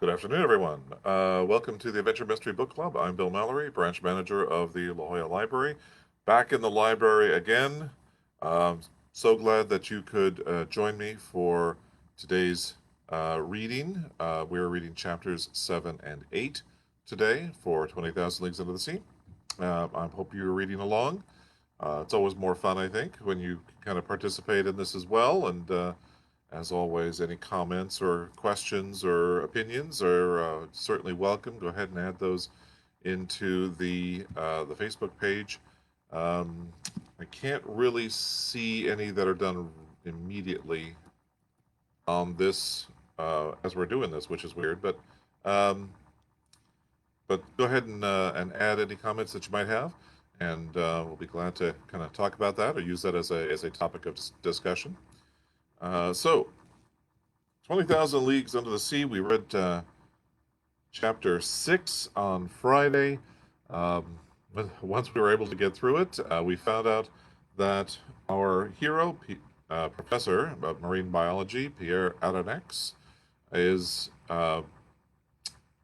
Good afternoon, everyone. Welcome to the Adventure Mystery Book Club. I'm Bill Mallory, branch manager of the La Jolla Library. Back in the library again. Um, so glad that you could join me for today's reading. We're reading chapters 7 and 8 today for 20,000 Leagues Under the Sea. I hope you're reading along. It's always more fun, I think, when you kind of participate in this as well. And as always, any comments or questions or opinions are certainly welcome. Go ahead and add those into the Facebook page. I can't really see any that are done immediately on this as we're doing this, which is weird. Um, but go ahead and add any comments that you might have, and we'll be glad to kind of talk about that or use that as a topic of discussion. So, 20,000 Leagues Under the Sea, we read chapter 6 on Friday. Um, Once we were able to get through it, we found out that our hero, professor of marine biology, Pierre Aronnax, is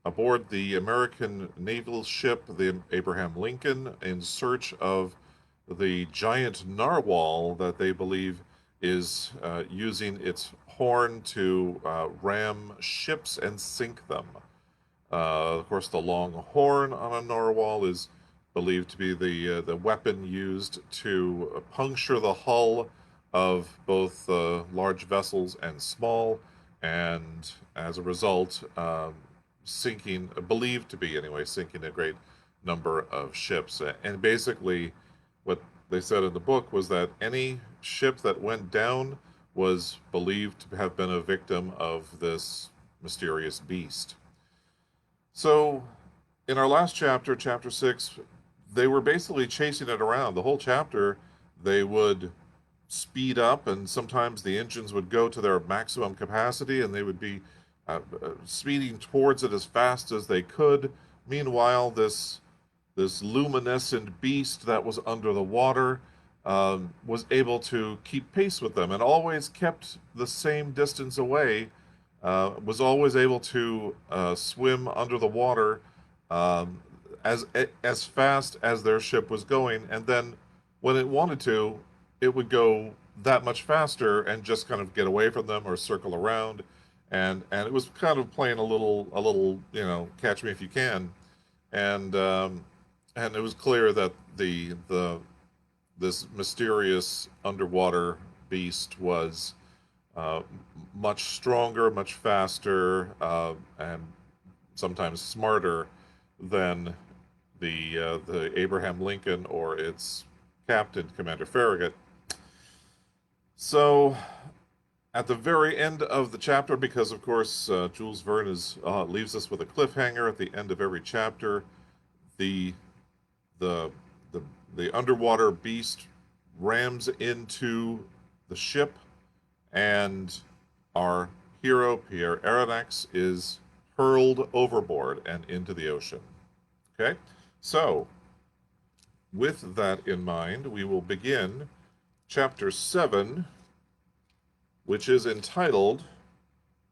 aboard the American naval ship, the Abraham Lincoln, in search of the giant narwhal that they believe is using its horn to ram ships and sink them. Of course, the long horn on a narwhal is believed to be the weapon used to puncture the hull of both large vessels and small, and as a result, sinking, believed to be anyway, sinking a great number of ships. And basically, what they said in the book was that any ship that went down was believed to have been a victim of this mysterious beast. So, in our last chapter, chapter 6, they were basically chasing it around. The whole chapter, they would speed up, and sometimes the engines would go to their maximum capacity, and they would be speeding towards it as fast as they could. Meanwhile, this luminescent beast that was under the water was able to keep pace with them and always kept the same distance away. Was always able to swim under the water um, as fast as their ship was going, and then when it wanted to, it would go that much faster and just kind of get away from them or circle around, and it was kind of playing a little catch me if you can, and and it was clear that the this mysterious underwater beast was uh, much stronger, much faster, and sometimes smarter than the Abraham Lincoln or its captain, Commander Farragut. So, at the very end of the chapter, because of course Jules Verne leaves us with a cliffhanger at the end of every chapter, the the the the underwater beast rams into the ship, and our hero Pierre Aronnax is hurled overboard and into the ocean. Okay, so with that in mind, we will begin chapter 7, which is entitled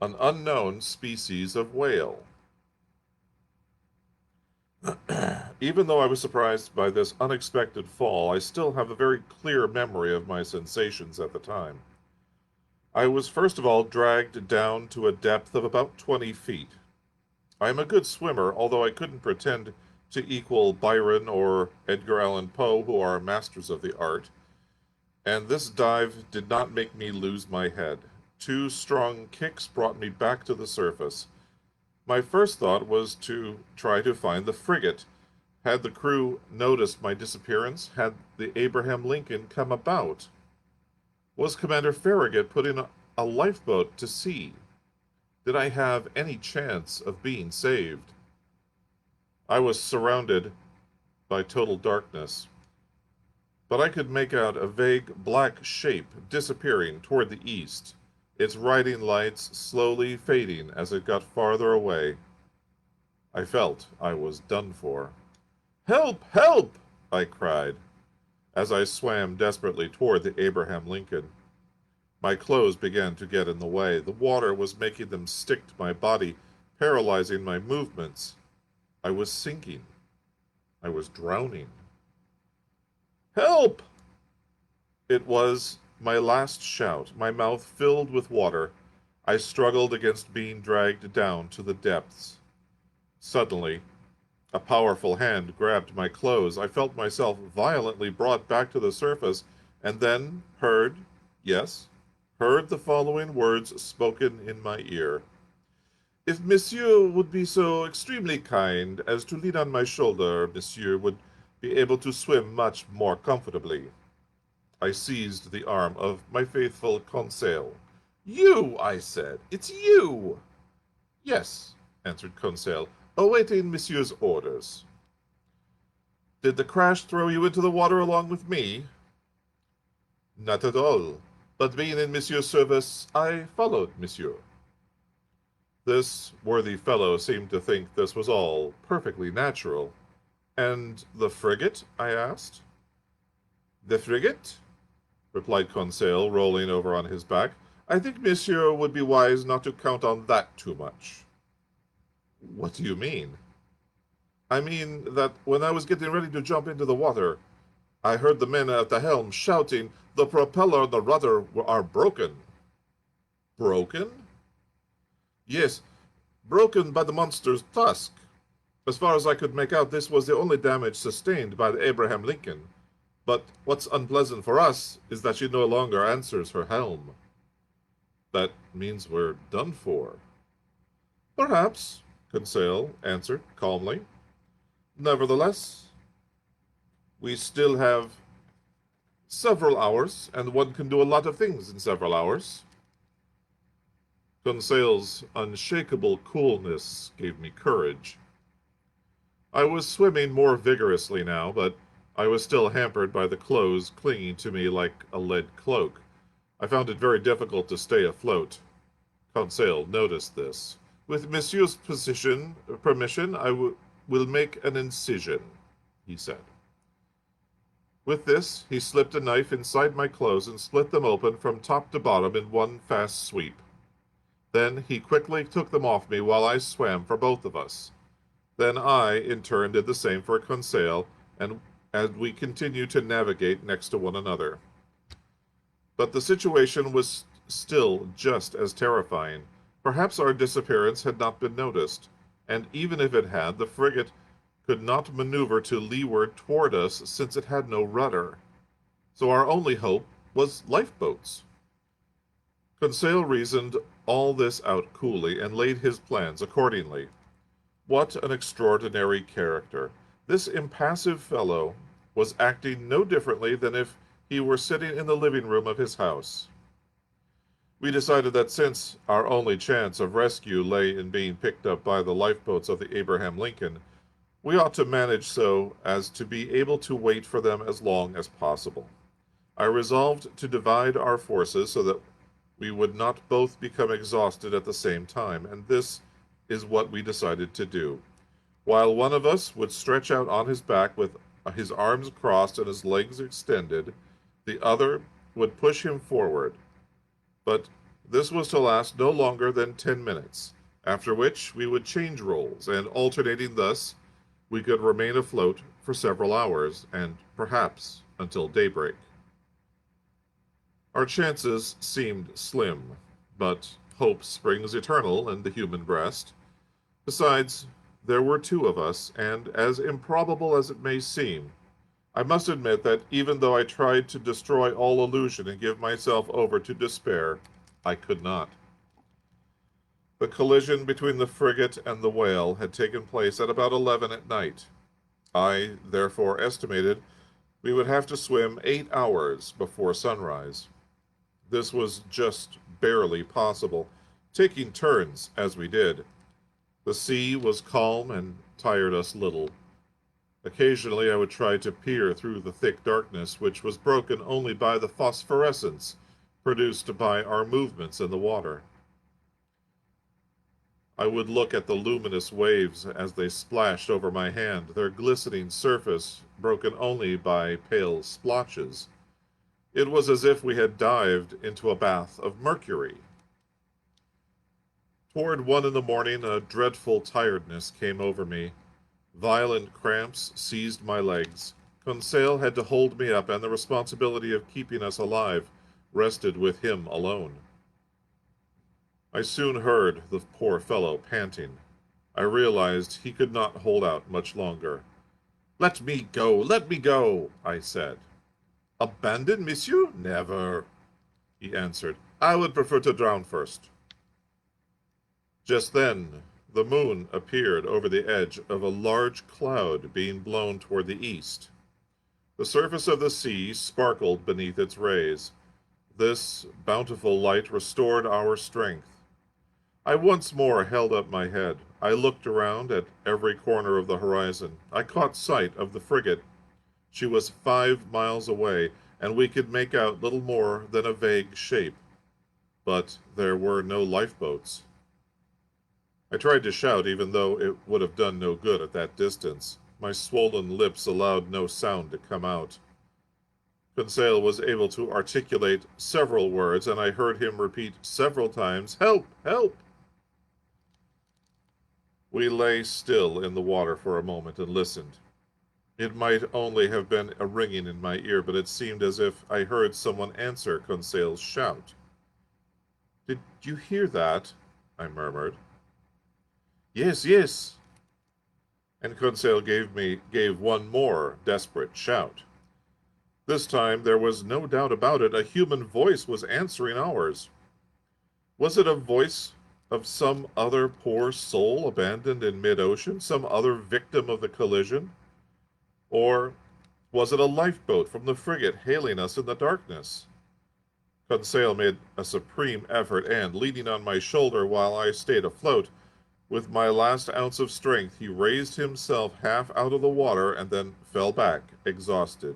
An Unknown Species of Whale. Even though I was surprised by this unexpected fall, I still have a very clear memory of my sensations at the time. I was first of all dragged down to a depth of about 20 feet. I am a good swimmer, although I couldn't pretend to equal Byron or Edgar Allan Poe, who are masters of the art, and this dive did not make me lose my head. Two strong kicks brought me back to the surface. My first thought was to try to find the frigate. Had the crew noticed my disappearance? Had the Abraham Lincoln come about? Was Commander Farragut putting a lifeboat to sea? Did I have any chance of being saved? I was surrounded by total darkness, but I could make out a vague black shape disappearing toward the east, its riding lights slowly fading as it got farther away. I felt I was done for. "Help! Help!" I cried, as I swam desperately toward the Abraham Lincoln. My clothes began to get in the way. The water was making them stick to my body. paralyzing my movements. I was sinking. I was drowning. Help! It was my last shout, my mouth filled with water. I struggled against being dragged down to the depths. Suddenly, a powerful hand grabbed my clothes. I felt myself violently brought back to the surface, and then heard, yes, heard the following words spoken in my ear. If monsieur would be so extremely kind as to lean on my shoulder, monsieur would be able to swim much more comfortably. I seized the arm of my faithful Conseil. You, I said, it's you! Yes, answered Conseil, awaiting monsieur's orders. Did the crash throw you into the water along with me? Not at all, but being in monsieur's service, I followed monsieur. This worthy fellow seemed to think this was all perfectly natural. And the frigate? I asked. The frigate? Replied Conseil, rolling over on his back. I think monsieur would be wise not to count on that too much. What do you mean? I mean that when I was getting ready to jump into the water, I heard the men at the helm shouting, the propeller and the rudder are broken. Broken? Yes, broken by the monster's tusk. As far as I could make out, this was the only damage sustained by the Abraham Lincoln. But what's unpleasant for us is that she no longer answers her helm. That means we're done for. Perhaps, Conseil answered calmly. Nevertheless, we still have several hours, and one can do a lot of things in several hours. Conseil's unshakable coolness gave me courage. I was swimming more vigorously now, but I was still hampered by the clothes clinging to me like a lead cloak. I found it very difficult to stay afloat. Conseil noticed this. With monsieur's permission, I will make an incision, he said. With this, he slipped a knife inside my clothes and split them open from top to bottom in one fast sweep. Then he quickly took them off me while I swam for both of us. Then I, in turn, did the same for Conseil, and as we continued to navigate next to one another. But the situation was still just as terrifying. Perhaps our disappearance had not been noticed, and even if it had, the frigate could not maneuver to leeward toward us since it had no rudder. So our only hope was lifeboats. Conseil reasoned all this out coolly and laid his plans accordingly. What an extraordinary character! This impassive fellow was acting no differently than if he were sitting in the living room of his house. We decided that since our only chance of rescue lay in being picked up by the lifeboats of the Abraham Lincoln, we ought to manage so as to be able to wait for them as long as possible. I resolved to divide our forces so that we would not both become exhausted at the same time, and this is what we decided to do. While one of us would stretch out on his back with his arms crossed and his legs extended, the other would push him forward. But this was to last no longer than 10 minutes, after which we would change roles, and alternating thus, we could remain afloat for several hours, and perhaps until daybreak. Our chances seemed slim, but hope springs eternal in the human breast. Besides, there were two of us, and as improbable as it may seem, I must admit that even though I tried to destroy all illusion and give myself over to despair, I could not. The collision between the frigate and the whale had taken place at about 11 at night. I, therefore, estimated we would have to swim 8 hours before sunrise. This was just barely possible, taking turns as we did. The sea was calm and tired us little. Occasionally I would try to peer through the thick darkness, which was broken only by the phosphorescence produced by our movements in the water. I would look at the luminous waves as they splashed over my hand, their glistening surface broken only by pale splotches. It was as if we had dived into a bath of mercury. Toward 1 in the morning, a dreadful tiredness came over me. Violent cramps seized my legs. Conseil had to hold me up, and the responsibility of keeping us alive rested with him alone. I soon heard the poor fellow panting. I realized he could not hold out much longer. "Let me go, let me go," I said. "Abandon, monsieur? Never," he answered. "I would prefer to drown first." Just then, the moon appeared over the edge of a large cloud being blown toward the east. The surface of the sea sparkled beneath its rays. This bountiful light restored our strength. I once more held up my head. I looked around at every corner of the horizon. I caught sight of the frigate. She was 5 miles away, and we could make out little more than a vague shape. But there were no lifeboats. I tried to shout, even though it would have done no good at that distance. My swollen lips allowed no sound to come out. Conseil was able to articulate several words, and I heard him repeat several times, "Help! Help!" We lay still in the water for a moment and listened. It might only have been a ringing in my ear, but it seemed as if I heard someone answer Conseil's shout. "Did you hear that?" I murmured. "Yes, yes." And Conseil gave one more desperate shout. This time there was no doubt about it. A human voice was answering ours. Was it a voice of some other poor soul abandoned in mid-ocean, some other victim of the collision? Or was it a lifeboat from the frigate hailing us in the darkness? Conseil made a supreme effort, and, leaning on my shoulder while I stayed afloat, with my last ounce of strength, he raised himself half out of the water and then fell back, exhausted.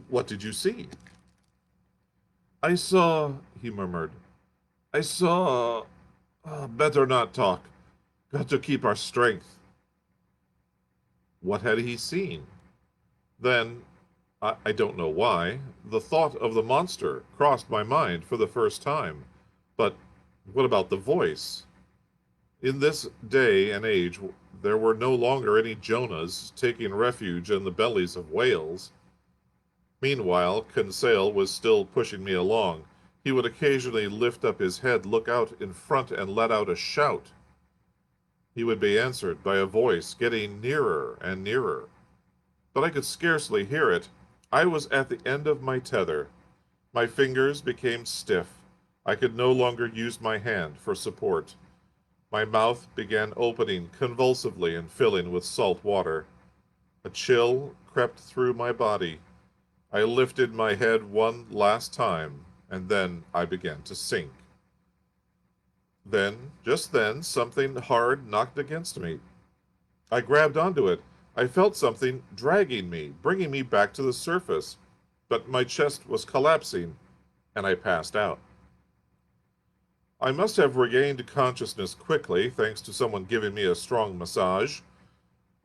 "What did you see?" "I saw," he murmured. "I saw... better not talk. Got to keep our strength." What had he seen? Then, I don't know why, the thought of the monster crossed my mind for the first time. But what about the voice? In this day and age, there were no longer any Jonahs taking refuge in the bellies of whales. Meanwhile, Conseil was still pushing me along. He would occasionally lift up his head, look out in front, and let out a shout. He would be answered by a voice getting nearer and nearer. But I could scarcely hear it. I was at the end of my tether. My fingers became stiff. I could no longer use my hand for support. My mouth began opening convulsively and filling with salt water. A chill crept through my body. I lifted my head one last time, and then I began to sink. Just then, something hard knocked against me. I grabbed onto it. I felt something dragging me, bringing me back to the surface, but my chest was collapsing, and I passed out. I must have regained consciousness quickly, thanks to someone giving me a strong massage.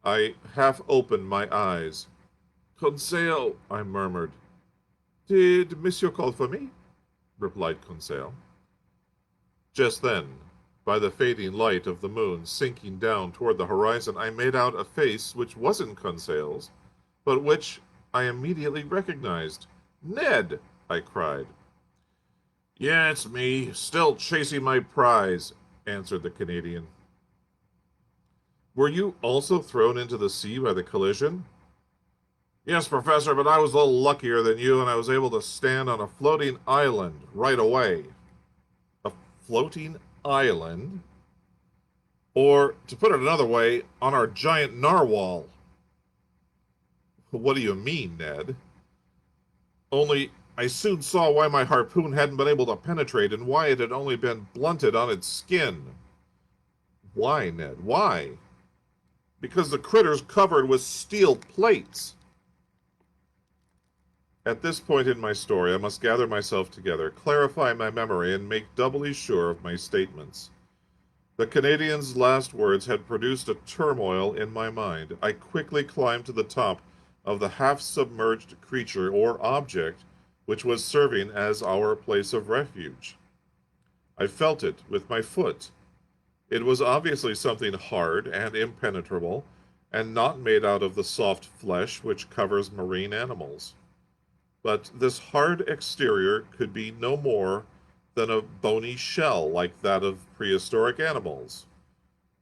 I half opened my eyes. "Conseil," I murmured. "Did monsieur call for me?" replied Conseil. Just then, by the fading light of the moon sinking down toward the horizon, I made out a face which wasn't Conseil's, but which I immediately recognized. "Ned!" I cried. "Yeah, it's me, still chasing my prize," answered the Canadian. "Were you also thrown into the sea by the collision?" "Yes, Professor, but I was a little luckier than you, and I was able to stand on a floating island right away." "A floating island?" "Or, to put it another way, on our giant narwhal." "What do you mean, Ned?" "Only, I soon saw why my harpoon hadn't been able to penetrate and why it had only been blunted on its skin." "Why, Ned? Why?" "Because the critter's covered with steel plates." At this point in my story, I must gather myself together, clarify my memory, and make doubly sure of my statements. The Canadian's last words had produced a turmoil in my mind. I quickly climbed to the top of the half-submerged creature or object which was serving as our place of refuge. I felt it with my foot. It was obviously something hard and impenetrable, and not made out of the soft flesh which covers marine animals. But this hard exterior could be no more than a bony shell like that of prehistoric animals,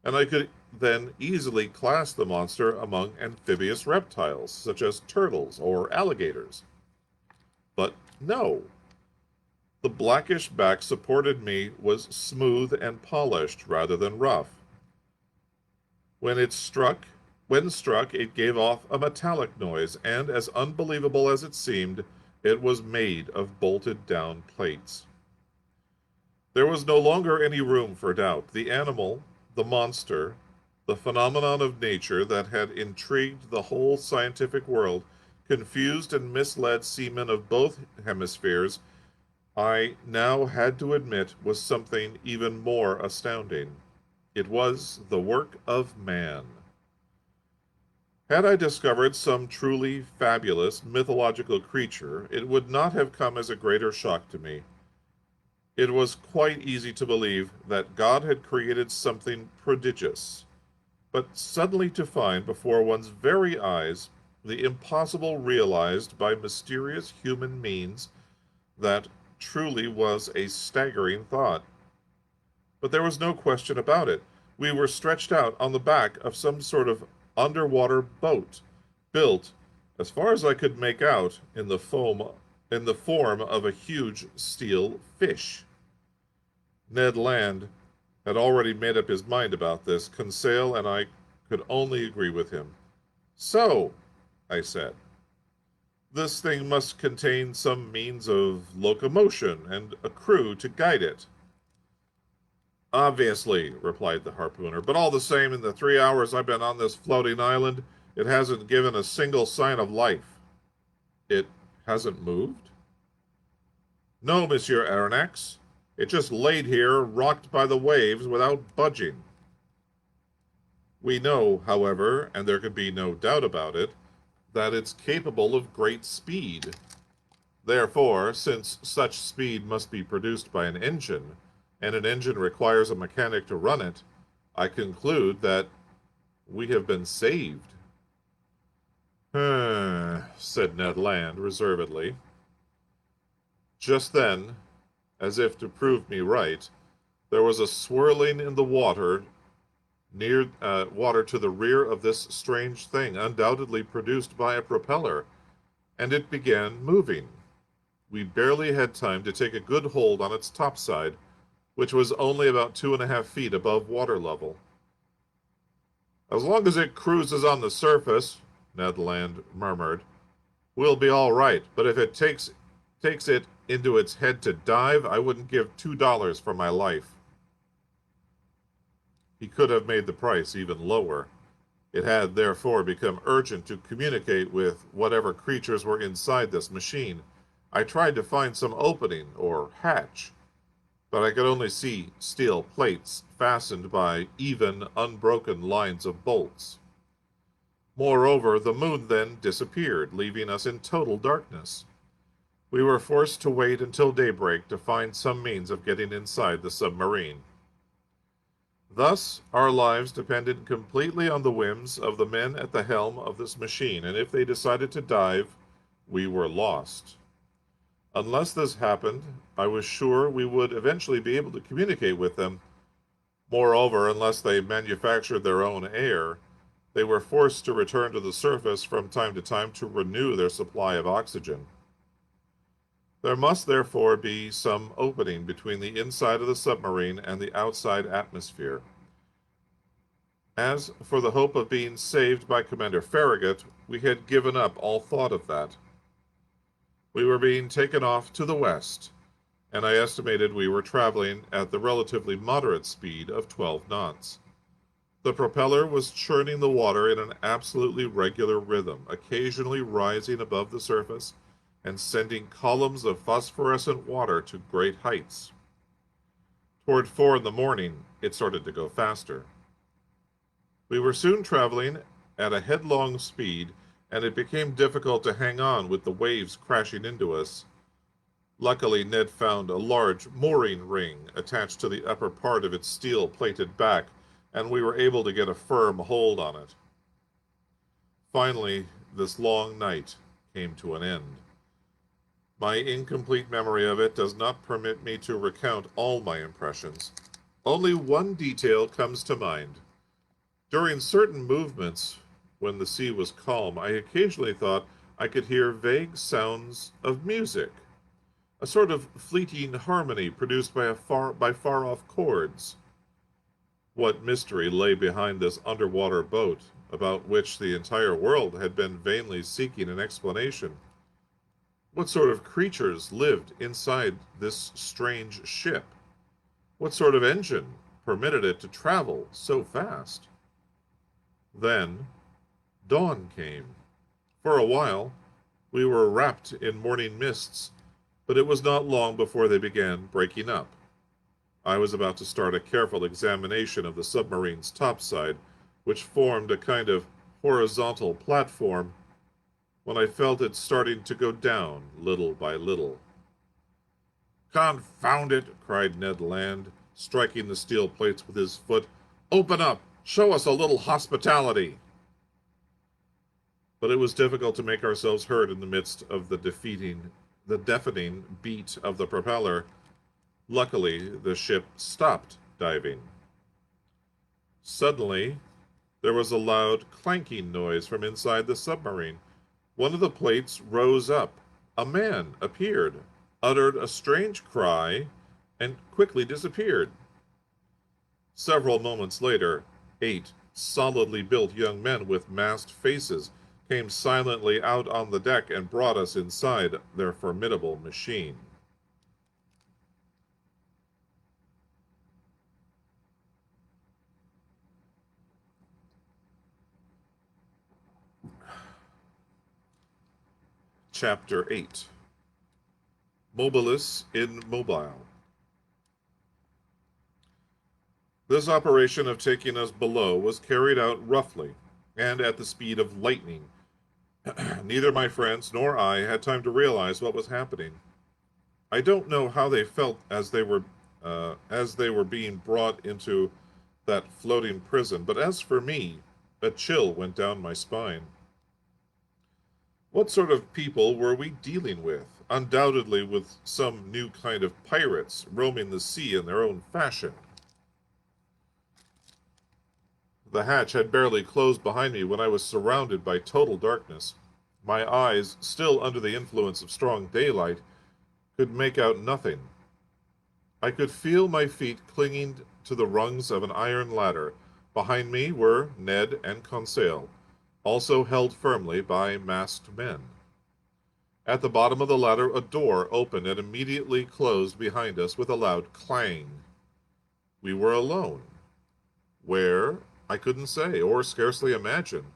and I could then easily class the monster among amphibious reptiles, such as turtles or alligators. But no, the blackish back supported me was smooth and polished rather than rough. When it struck, when struck, it gave off a metallic noise, and as unbelievable as it seemed, it was made of bolted down plates. There was no longer any room for doubt. The animal, the monster, the phenomenon of nature that had intrigued the whole scientific world, confused and misled seamen of both hemispheres, I now had to admit was something even more astounding. It was the work of man. Had I discovered some truly fabulous mythological creature, it would not have come as a greater shock to me. It was quite easy to believe that God had created something prodigious, but suddenly to find before one's very eyes the impossible realized by mysterious human means, that truly was a staggering thought. But there was no question about it. We were stretched out on the back of some sort of underwater boat, built, as far as I could make out, in the form of a huge steel fish. Ned Land had already made up his mind about this. Conseil and I could only agree with him. So, I said, this thing must contain some means of locomotion and a crew to guide it. Obviously, replied the harpooner, but all the same, in the 3 hours I've been on this floating island, it hasn't given a single sign of life. It hasn't moved? No, Monsieur Aronnax. It just laid here, rocked by the waves, without budging. We know, however, and there can be no doubt about it, that it's capable of great speed. Therefore, since such speed must be produced by an engine, and an engine requires a mechanic to run it, I conclude that we have been saved. Said Ned Land reservedly. Just then, as if to prove me right, there was a swirling in the water water to the rear of this strange thing, undoubtedly produced by a propeller, and it began moving. We barely had time to take a good hold on its topside, which was only about 2.5 feet above water level. As long as it cruises on the surface, Ned Land murmured, we'll be all right, but if it takes it into its head to dive, I wouldn't give $2 for my life. He could have made the price even lower. It had, therefore, become urgent to communicate with whatever creatures were inside this machine. I tried to find some opening or hatch, but I could only see steel plates fastened by even, unbroken lines of bolts. Moreover, the moon then disappeared, leaving us in total darkness. We were forced to wait until daybreak to find some means of getting inside the submarine. Thus, our lives depended completely on the whims of the men at the helm of this machine, and if they decided to dive, we were lost. Unless this happened, I was sure we would eventually be able to communicate with them. Moreover, unless they manufactured their own air, they were forced to return to the surface from time to time to renew their supply of oxygen. There must therefore be some opening between the inside of the submarine and the outside atmosphere. As for the hope of being saved by Commander Farragut, we had given up all thought of that. We were being taken off to the west, and I estimated we were traveling at the relatively moderate speed of 12 knots. The propeller was churning the water in an absolutely regular rhythm, occasionally rising above the surface and sending columns of phosphorescent water to great heights. Toward 4 in the morning, it started to go faster. We were soon traveling at a headlong speed, and it became difficult to hang on with the waves crashing into us. Luckily, Ned found a large mooring ring attached to the upper part of its steel-plated back, and we were able to get a firm hold on it. Finally, this long night came to an end. My incomplete memory of it does not permit me to recount all my impressions. Only one detail comes to mind. During certain movements, when the sea was calm, I occasionally thought I could hear vague sounds of music, a sort of fleeting harmony produced by far-off chords. What mystery lay behind this underwater boat, about which the entire world had been vainly seeking an explanation? What sort of creatures lived inside this strange ship? What sort of engine permitted it to travel so fast? Then dawn came. For a while, we were wrapped in morning mists, but it was not long before they began breaking up. I was about to start a careful examination of the submarine's topside, which formed a kind of horizontal platform, when I felt it starting to go down little by little. "Confound it!" cried Ned Land, striking the steel plates with his foot. "Open up! Show us a little hospitality!" But it was difficult to make ourselves heard in the midst of the deafening beat of the propeller. Luckily, the ship stopped diving. Suddenly, there was a loud clanking noise from inside the submarine. One of the plates rose up. A man appeared, uttered a strange cry, and quickly disappeared. Several moments later, 8 solidly built young men with masked faces came silently out on the deck and brought us inside their formidable machine. Chapter 8. Mobilis in Mobile. This operation of taking us below was carried out roughly and at the speed of lightning. Neither my friends nor I had time to realize what was happening. I don't know how they felt as they were being brought into that floating prison, but as for me, a chill went down my spine. What sort of people were we dealing with? Undoubtedly with some new kind of pirates roaming the sea in their own fashion. The hatch had barely closed behind me when I was surrounded by total darkness. My eyes, still under the influence of strong daylight, could make out nothing. I could feel my feet clinging to the rungs of an iron ladder. Behind me were Ned and Conseil, also held firmly by masked men. At the bottom of the ladder a door opened and immediately closed behind us with a loud clang. We were alone. Where? I couldn't say, or scarcely imagine.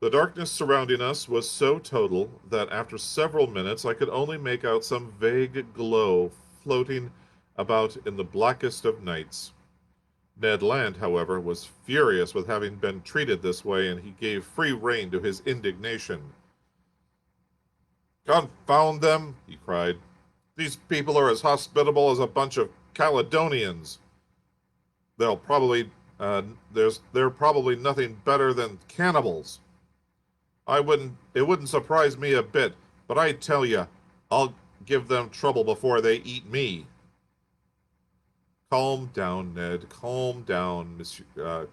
The darkness surrounding us was so total that after several minutes I could only make out some vague glow floating about in the blackest of nights. Ned Land, however, was furious with having been treated this way, and he gave free rein to his indignation. "Confound them!" he cried. "These people are as hospitable as a bunch of Caledonians. They'll probably they're probably nothing better than cannibals. It wouldn't surprise me a bit, but I tell you, I'll give them trouble before they eat me." "Calm down, Ned. Calm down," Monsieur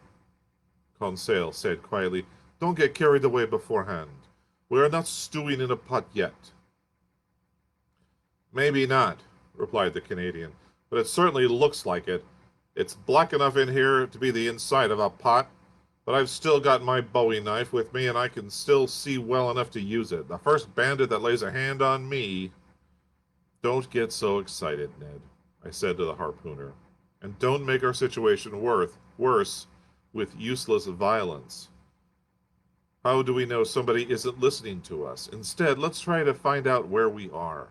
Conseil said quietly. "Don't get carried away beforehand. We are not stewing in a pot yet." "Maybe not," replied the Canadian, "but it certainly looks like it. It's black enough in here to be the inside of a pot, but I've still got my bowie knife with me, and I can still see well enough to use it. The first bandit that lays a hand on me—" "Don't get so excited, Ned," I said to the harpooner, "and don't make our situation worse with useless violence. How do we know somebody isn't listening to us? Instead, let's try to find out where we are."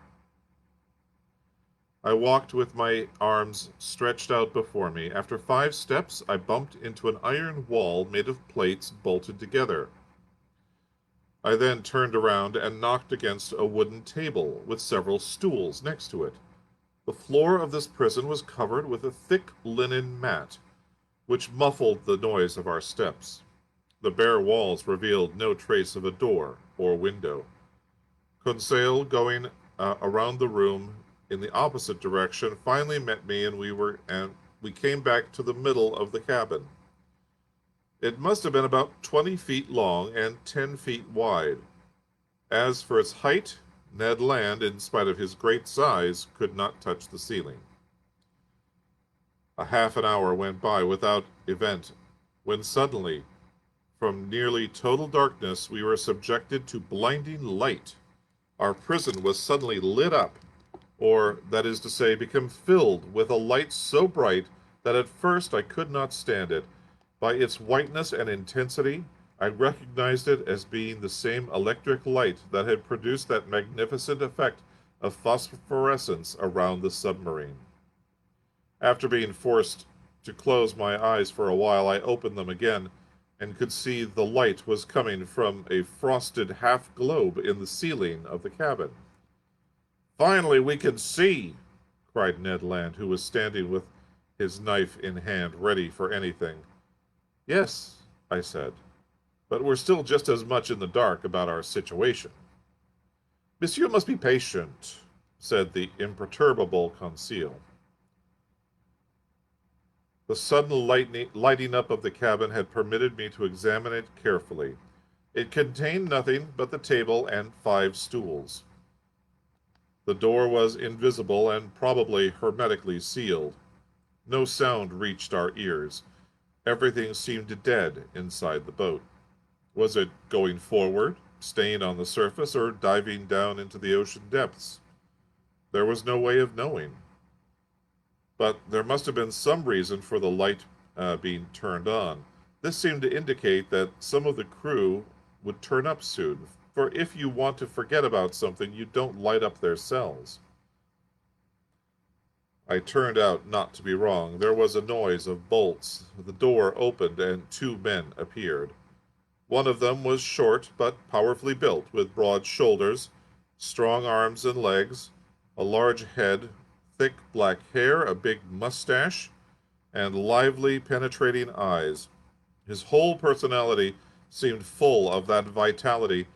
I walked with my arms stretched out before me. After 5 steps, I bumped into an iron wall made of plates bolted together. I then turned around and knocked against a wooden table with several stools next to it. The floor of this prison was covered with a thick linen mat, which muffled the noise of our steps. The bare walls revealed no trace of a door or window. Conseil, going around the room in the opposite direction, finally met me, and we came back to the middle of the cabin. It must have been about 20 feet long and 10 feet wide. As for its height, Ned Land, in spite of his great size, could not touch the ceiling. A half an hour went by without event, when suddenly, from nearly total darkness, we were subjected to blinding light. Our prison was suddenly lit up, or, that is to say, became filled with a light so bright that at first I could not stand it. By its whiteness and intensity, I recognized it as being the same electric light that had produced that magnificent effect of phosphorescence around the submarine. After being forced to close my eyes for a while, I opened them again and could see the light was coming from a frosted half globe in the ceiling of the cabin. "Finally, we can see!" cried Ned Land, who was standing with his knife in hand, ready for anything. "Yes," I said, "but we're still just as much in the dark about our situation." "Monsieur must be patient," said the imperturbable Conseil. The sudden lighting up of the cabin had permitted me to examine it carefully. It contained nothing but the table and 5 stools. The door was invisible and probably hermetically sealed. No sound reached our ears. Everything seemed dead inside the boat. Was it going forward, staying on the surface, or diving down into the ocean depths? There was no way of knowing. But there must have been some reason for the light being turned on. This seemed to indicate that some of the crew would turn up soon, for if you want to forget about something, you don't light up their cells. I turned out not to be wrong. There was a noise of bolts. The door opened and 2 men appeared. One of them was short but powerfully built, with broad shoulders, strong arms and legs, a large head, thick black hair, a big mustache, and lively, penetrating eyes. His whole personality seemed full of that vitality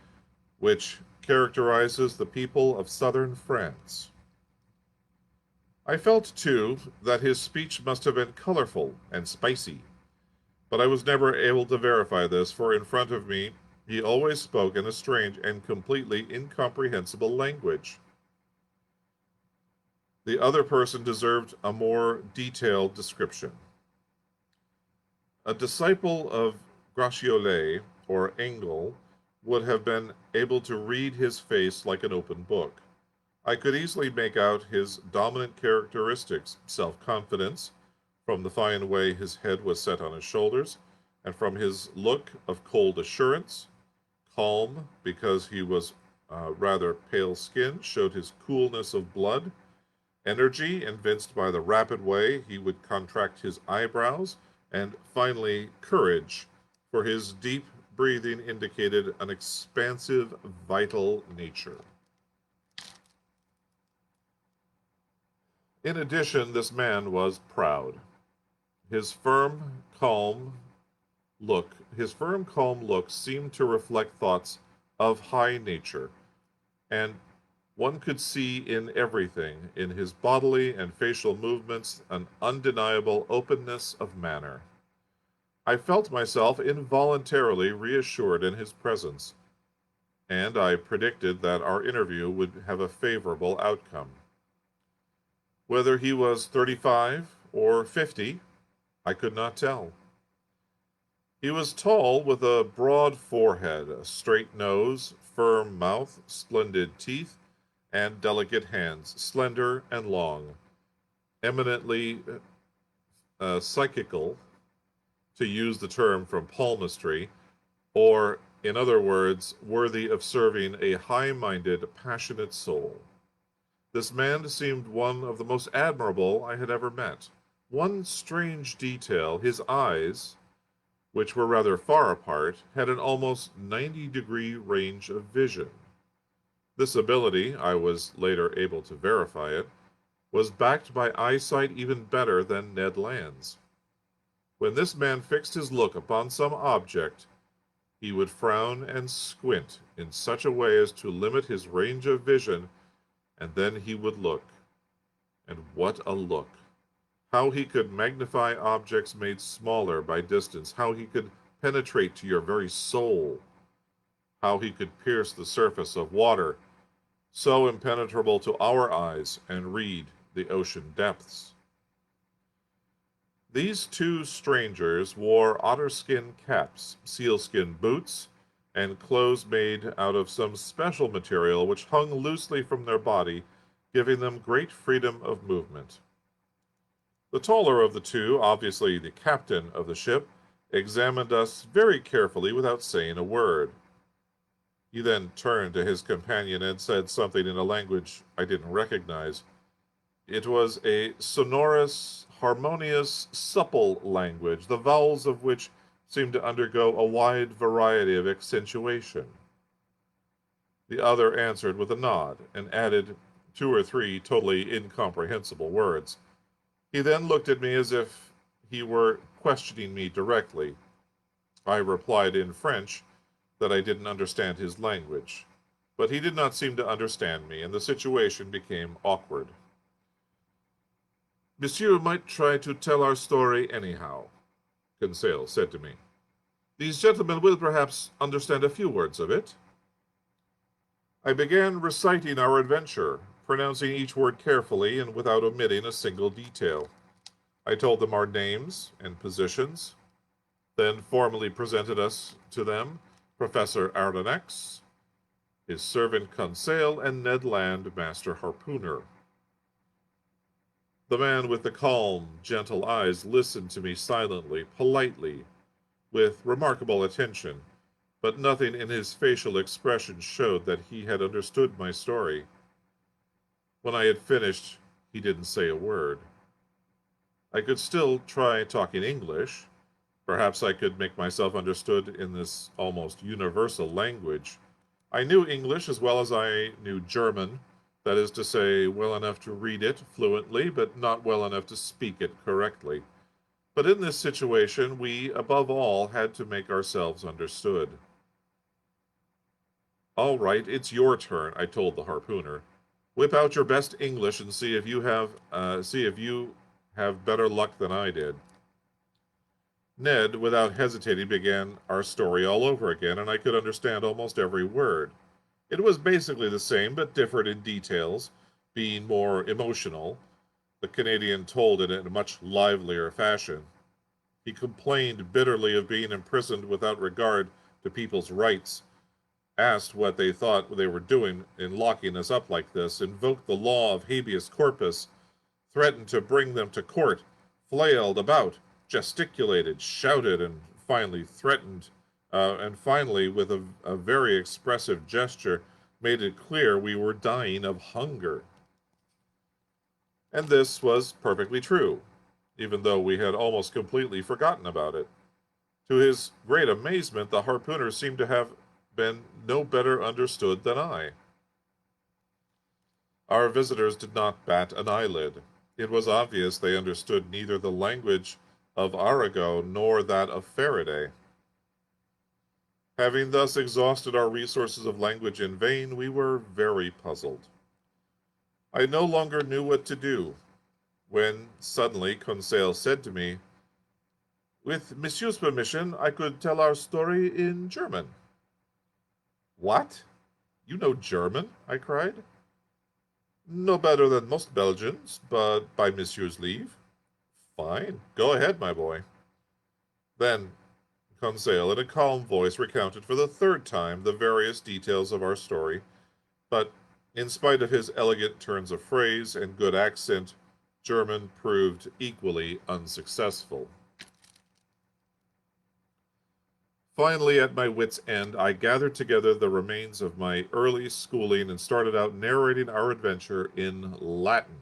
which characterizes the people of southern France. I felt, too, that his speech must have been colorful and spicy, but I was never able to verify this, for in front of me he always spoke in a strange and completely incomprehensible language. The other person deserved a more detailed description. A disciple of Gratiolet or Engel would have been able to read his face like an open book. I could easily make out his dominant characteristics: self-confidence, from the fine way his head was set on his shoulders, and from his look of cold assurance; calm, because he was rather pale-skinned, showed his coolness of blood; energy, evinced by the rapid way he would contract his eyebrows; and finally courage, for his deep breathing indicated an expansive, vital nature. In addition, this man was proud. His firm, calm look seemed to reflect thoughts of high nature, and one could see in everything, in his bodily and facial movements, an undeniable openness of manner. I felt myself involuntarily reassured in his presence, and I predicted that our interview would have a favorable outcome. Whether he was 35 or 50, I could not tell. He was tall, with a broad forehead, a straight nose, firm mouth, splendid teeth, and delicate hands, slender and long, eminently psychical, to use the term from palmistry, or, in other words, worthy of serving a high-minded, passionate soul. This man seemed one of the most admirable I had ever met. One strange detail, his eyes, which were rather far apart, had an almost 90-degree range of vision. This ability, I was later able to verify it, was backed by eyesight even better than Ned Land's. When this man fixed his look upon some object, he would frown and squint in such a way as to limit his range of vision, and then he would look. And what a look! How he could magnify objects made smaller by distance, how he could penetrate to your very soul, how he could pierce the surface of water, so impenetrable to our eyes, and read the ocean depths. These two strangers wore otterskin caps, sealskin boots, and clothes made out of some special material which hung loosely from their body, giving them great freedom of movement. The taller of the two, obviously the captain of the ship, examined us very carefully without saying a word. He then turned to his companion and said something in a language I didn't recognize. It was a sonorous, harmonious, supple language, the vowels of which seemed to undergo a wide variety of accentuation. The other answered with a nod, and added two or three totally incomprehensible words. He then looked at me as if he were questioning me directly. I replied in French that I didn't understand his language, but he did not seem to understand me, and the situation became awkward. Monsieur might try to tell our story anyhow, Conseil said to me. These gentlemen will perhaps understand a few words of it. I began reciting our adventure, pronouncing each word carefully and without omitting a single detail. I told them our names and positions, then formally presented us to them, Professor Ardonex, his servant Conseil, and Ned Land, Master Harpooner. The man with the calm, gentle eyes listened to me silently, politely, with remarkable attention, but nothing in his facial expression showed that he had understood my story. When I had finished, he didn't say a word. I could still try talking English. Perhaps I could make myself understood in this almost universal language. I knew English as well as I knew German, that is to say, well enough to read it fluently, but not well enough to speak it correctly. But in this situation, we, above all, had to make ourselves understood. All right, it's your turn, I told the harpooner. Whip out your best English and see if you have better luck than I did. Ned, without hesitating, began our story all over again, and I could understand almost every word. It was basically the same, but differed in details, being more emotional. The Canadian told it in a much livelier fashion. He complained bitterly of being imprisoned without regard to people's rights, asked what they thought they were doing in locking us up like this, invoked the law of habeas corpus, threatened to bring them to court, flailed about, gesticulated, shouted, and finally threatened, and finally, with a very expressive gesture, made it clear we were dying of hunger. And this was perfectly true, even though we had almost completely forgotten about it. To his great amazement, the harpooner seemed to have been no better understood than I. Our visitors did not bat an eyelid. It was obvious they understood neither the language of Arago nor that of Faraday. Having thus exhausted our resources of language in vain, we were very puzzled. I no longer knew what to do, when suddenly Conseil said to me, "With Monsieur's permission, I could tell our story in German." "What? You know German?" I cried. "No better than most Belgians, but by Monsieur's leave." "Fine. Go ahead, my boy." Then Conseil, in a calm voice, recounted for the third time the various details of our story, but in spite of his elegant turns of phrase and good accent, German proved equally unsuccessful. Finally, at my wit's end, I gathered together the remains of my early schooling and started out narrating our adventure in Latin.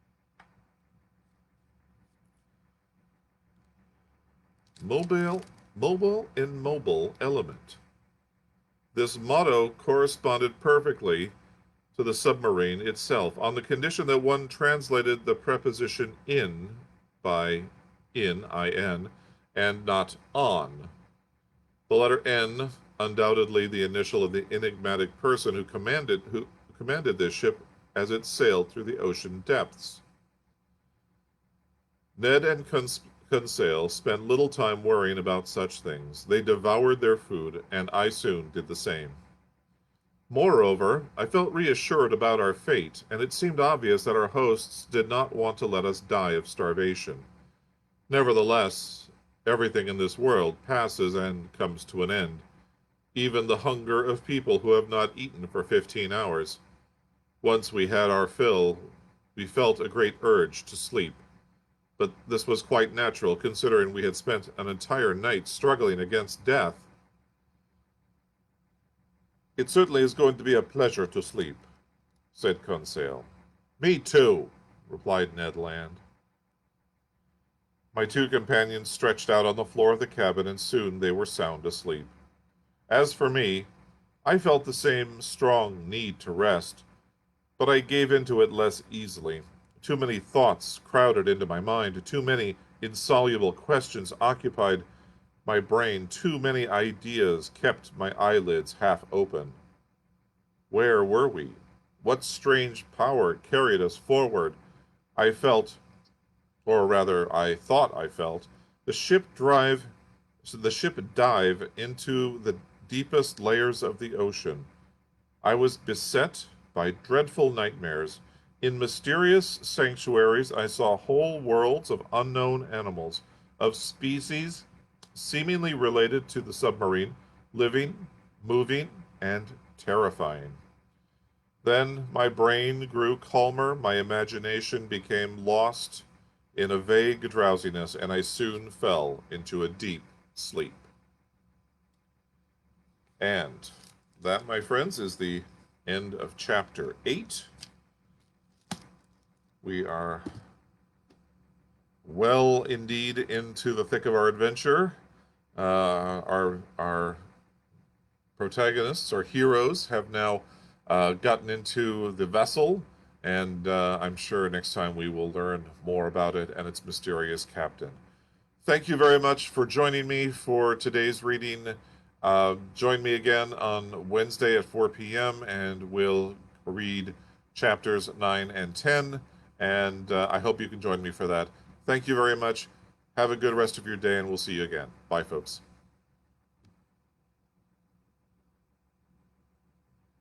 mobile, mobile element. This motto corresponded perfectly to the submarine itself, on the condition that one translated the preposition in by in, and not on. The letter N, undoubtedly the initial of the enigmatic person who commanded this ship as it sailed through the ocean depths. Ned and Conseil spent little time worrying about such things. They devoured their food, and I soon did the same. Moreover, I felt reassured about our fate, and it seemed obvious that our hosts did not want to let us die of starvation. Nevertheless, everything in this world passes and comes to an end, even the hunger of people who have not eaten for 15 hours. Once we had our fill, we felt a great urge to sleep. But this was quite natural, considering we had spent an entire night struggling against death. It certainly is going to be a pleasure to sleep, said Conseil. Me too, replied Ned Land. My two companions stretched out on the floor of the cabin, and soon they were sound asleep. As for me, I felt the same strong need to rest, but I gave in to it less easily. Too many thoughts crowded into my mind, too many insoluble questions occupied my brain, too many ideas kept my eyelids half open. Where were we? What strange power carried us forward? I felt, or rather I thought I felt, the ship dive into the deepest layers of the ocean. I was beset by dreadful nightmares. In mysterious sanctuaries, I saw whole worlds of unknown animals, of species seemingly related to the submarine, living, moving, and terrifying. Then my brain grew calmer, my imagination became lost in a vague drowsiness, and I soon fell into a deep sleep. And that, my friends, is the end of chapter 8. We are well indeed into the thick of our adventure. Our protagonists, our heroes, have now gotten into the vessel, and I'm sure next time we will learn more about it and its mysterious captain. Thank you very much for joining me for today's reading. Join me again on Wednesday at 4 p.m. and we'll read chapters 9 and 10. And I hope you can join me for that. Thank you very much. Have a good rest of your day, and we'll see you again. Bye, folks.